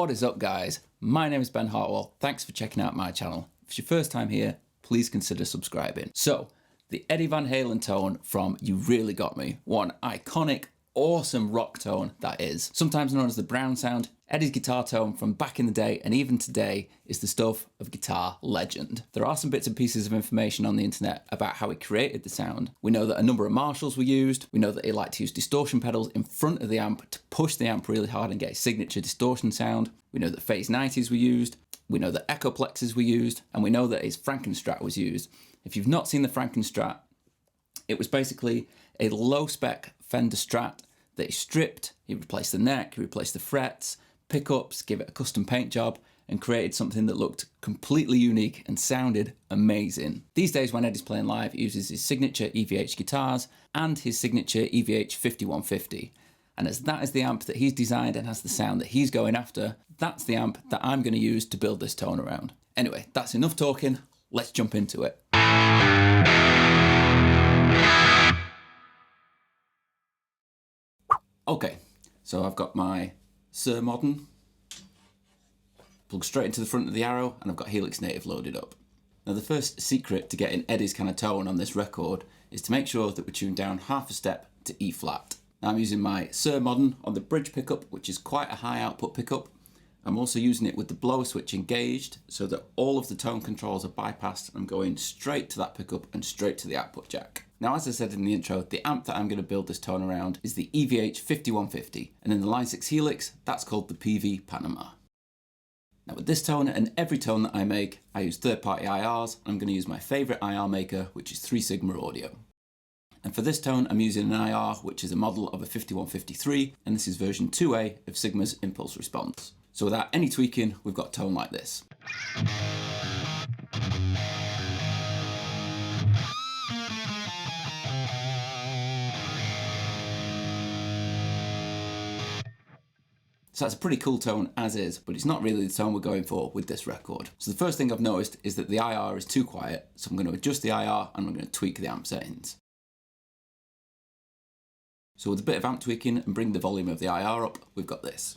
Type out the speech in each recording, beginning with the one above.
What is up, guys? My name is Ben Hartwell. Thanks for checking out my channel. If it's your first time here, please consider subscribing. So, the Eddie Van Halen tone from You Really Got Me. What an iconic, awesome rock tone that is. Sometimes known as the Brown sound, Eddie's guitar tone from back in the day and even today is the stuff of guitar legend. There are some bits and pieces of information on the internet about how he created the sound. We know that a number of Marshalls were used. We know that he liked to use distortion pedals in front of the amp to push the amp really hard and get his signature distortion sound. We know that Phase 90s were used. We know that Echoplexes were used, and we know that his Frankenstrat was used. If you've not seen the Frankenstrat, it was basically a low-spec Fender Strat that he stripped. He replaced the neck, he replaced the frets, pickups, gave it a custom paint job, and created something that looked completely unique and sounded amazing. These days when Eddie's playing live, he uses his signature EVH guitars and his signature EVH 5150. And as that is the amp that he's designed and has the sound that he's going after, that's the amp that I'm going to use to build this tone around. Anyway, that's enough talking, let's jump into it. Okay, so I've got my Sir Modern plugged straight into the front of the Arrow, and I've got Helix Native loaded up. Now the first secret to getting Eddie's kind of tone on this record is to make sure that we tune down half a step to E flat. Now I'm using my Sir Modern on the bridge pickup, which is quite a high output pickup. I'm also using it with the blower switch engaged so that all of the tone controls are bypassed. I'm going straight to that pickup and straight to the output jack. Now, as I said in the intro, the amp that I'm going to build this tone around is the EVH 5150, and in the Line 6 Helix, that's called the PV Panama. Now with this tone and every tone that I make, I use third-party IRs. I'm going to use my favourite IR maker, which is 3 Sigma Audio. And for this tone, I'm using an IR, which is a model of a 5153, and this is version 2A of Sigma's Impulse Response. So without any tweaking, we've got a tone like this. So that's a pretty cool tone as is, but it's not really the tone we're going for with this record. So the first thing I've noticed is that the IR is too quiet, so I'm going to adjust the IR and I'm going to tweak the amp settings. So with a bit of amp tweaking and bring the volume of the IR up, we've got this.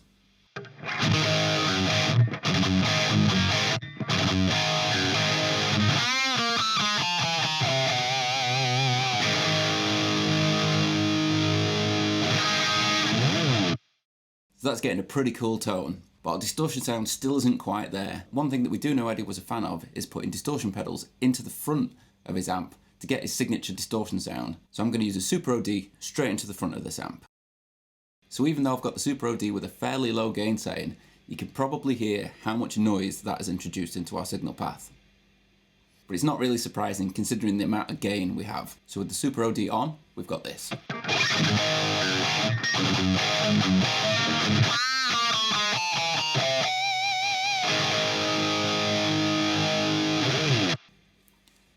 So that's getting a pretty cool tone, but our distortion sound still isn't quite there. One thing that we do know Eddie was a fan of is putting distortion pedals into the front of his amp to get his signature distortion sound. So I'm going to use a Super OD straight into the front of this amp. So even though I've got the Super OD with a fairly low gain setting, you can probably hear how much noise that has introduced into our signal path. But it's not really surprising considering the amount of gain we have. So with the Super OD on, we've got this.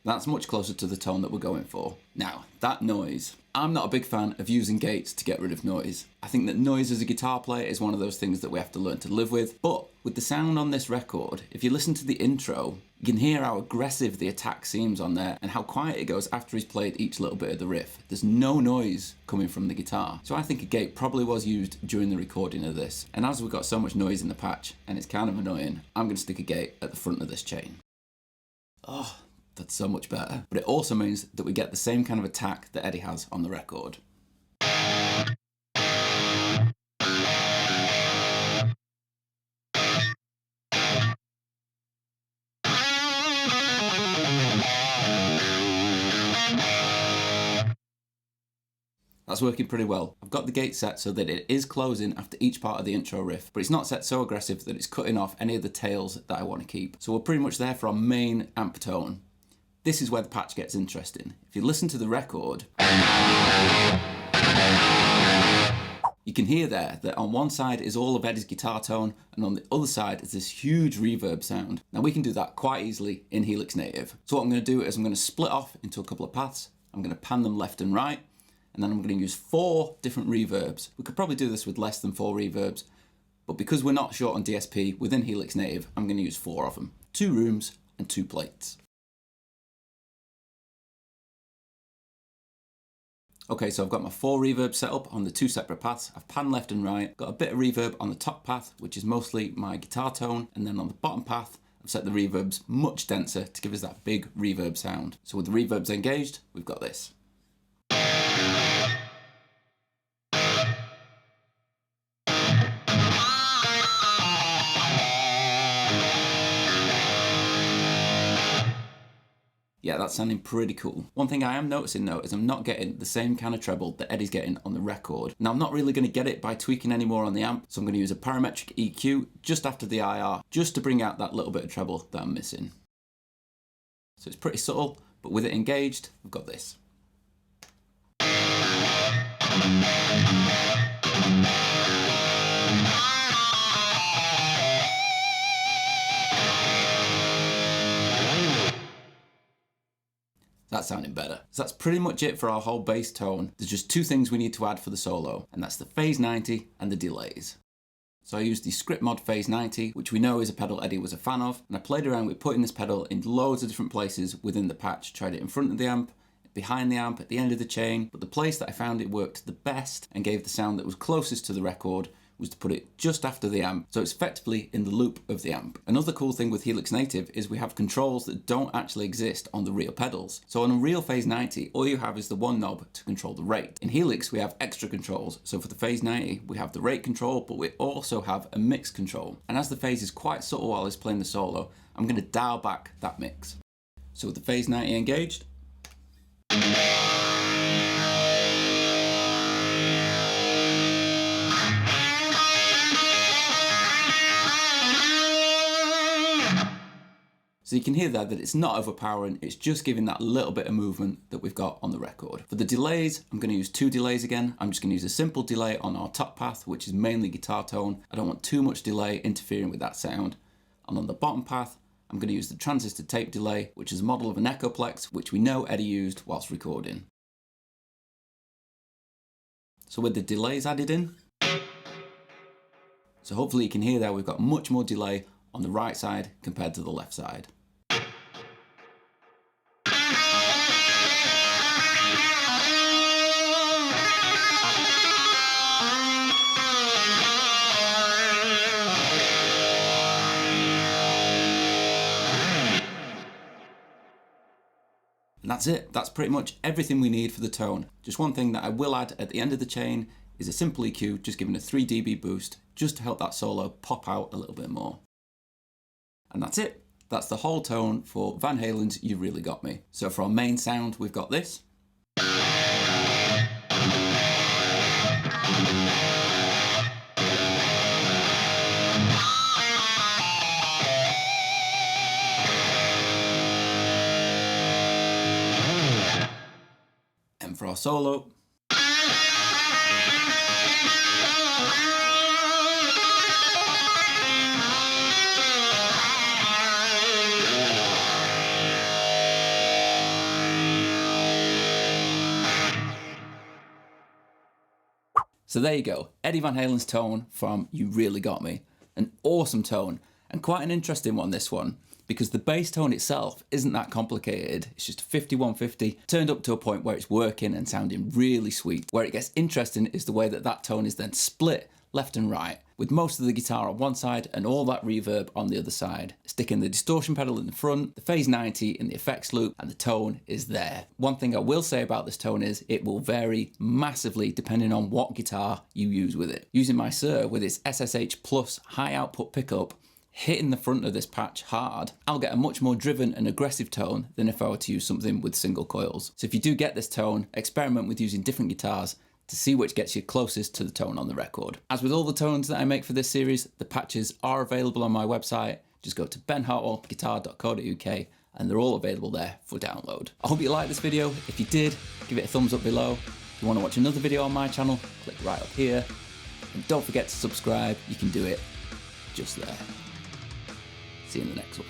That's much closer to the tone that we're going for. Now, that noise. I'm not a big fan of using gates to get rid of noise. I think that noise as a guitar player is one of those things that we have to learn to live with. But with the sound on this record, if you listen to the intro, you can hear how aggressive the attack seems on there and how quiet it goes after he's played each little bit of the riff. There's no noise coming from the guitar. So I think a gate probably was used during the recording of this. And as we've got so much noise in the patch, and it's kind of annoying, I'm going to stick a gate at the front of this chain. Oh, that's so much better. But it also means that we get the same kind of attack that Eddie has on the record. That's working pretty well. I've got the gate set so that it is closing after each part of the intro riff, but it's not set so aggressive that it's cutting off any of the tails that I want to keep. So we're pretty much there for our main amp tone. This is where the patch gets interesting. If you listen to the record, You can hear there that on one side is all of Eddie's guitar tone, and on the other side is this huge reverb sound. Now we can do that quite easily in Helix Native. So what I'm going to do is I'm going to split off into a couple of paths. I'm going to pan them left and right, and then I'm going to use 4 different reverbs. We could probably do this with less than 4 reverbs, but because we're not short on DSP within Helix Native, I'm going to use 4 of them. 2 rooms and 2 plates. Okay, so I've got my 4 reverbs set up on the 2 separate paths. I've panned left and right, got a bit of reverb on the top path, which is mostly my guitar tone, and then on the bottom path, I've set the reverbs much denser to give us that big reverb sound. So with the reverbs engaged, we've got this. Yeah, that's sounding pretty cool. One thing I am noticing though is I'm not getting the same kind of treble that Eddie's getting on the record. Now I'm not really going to get it by tweaking any more on the amp, so I'm going to use a parametric EQ just after the IR, just to bring out that little bit of treble that I'm missing. So it's pretty subtle, but with it engaged, we've got this. That's sounding better. So that's pretty much it for our whole bass tone. There's just 2 things we need to add for the solo, and that's the phase 90 and the delays. So I used the script mod phase 90, which we know is a pedal Eddie was a fan of, and I played around with putting this pedal in loads of different places within the patch. Tried it in front of the amp, behind the amp, at the end of the chain, but the place that I found it worked the best and gave the sound that was closest to the record was to put it just after the amp, so it's effectively in the loop of the amp. Another cool thing with Helix Native is we have controls that don't actually exist on the real pedals. So on a real phase 90, all you have is the 1 knob to control the rate. In Helix, we have extra controls. So for the phase 90, we have the rate control, but we also have a mix control. And as the phase is quite subtle while it's playing the solo, I'm going to dial back that mix. So with the phase 90 engaged, so you can hear there that it's not overpowering, it's just giving that little bit of movement that we've got on the record. For the delays, I'm going to use 2 delays again. I'm just going to use a simple delay on our top path, which is mainly guitar tone. I don't want too much delay interfering with that sound. And on the bottom path, I'm going to use the transistor tape delay, which is a model of an Echoplex, which we know Eddie used whilst recording. So with the delays added in, so hopefully you can hear there we've got much more delay on the right side compared to the left side. And that's it. That's pretty much everything we need for the tone. Just one thing that I will add at the end of the chain is a simple EQ, just giving a 3 dB boost, just to help that solo pop out a little bit more. And that's it. That's the whole tone for Van Halen's You Really Got Me. So for our main sound, we've got this. And for our solo, so there you go, Eddie Van Halen's tone from You Really Got Me. An awesome tone, and quite an interesting one, this one, because the bass tone itself isn't that complicated. It's just 5150 turned up to a point where it's working and sounding really sweet. Where it gets interesting is the way that that tone is then split left and right, with most of the guitar on one side and all that reverb on the other side. Sticking the distortion pedal in the front, the phase 90 in the effects loop, and the tone is there. One thing I will say about this tone is it will vary massively depending on what guitar you use with it. Using my Sir with its SSH Plus high output pickup, hitting the front of this patch hard, I'll get a much more driven and aggressive tone than if I were to use something with single coils. So if you do get this tone, experiment with using different guitars to see which gets you closest to the tone on the record. As with all the tones that I make for this series, the patches are available on my website. Just go to benhartwellguitar.co.uk and they're all available there for download. I hope you liked this video. If you did, give it a thumbs up below. If you want to watch another video on my channel, click right up here. And don't forget to subscribe. You can do it just there. See you in the next one.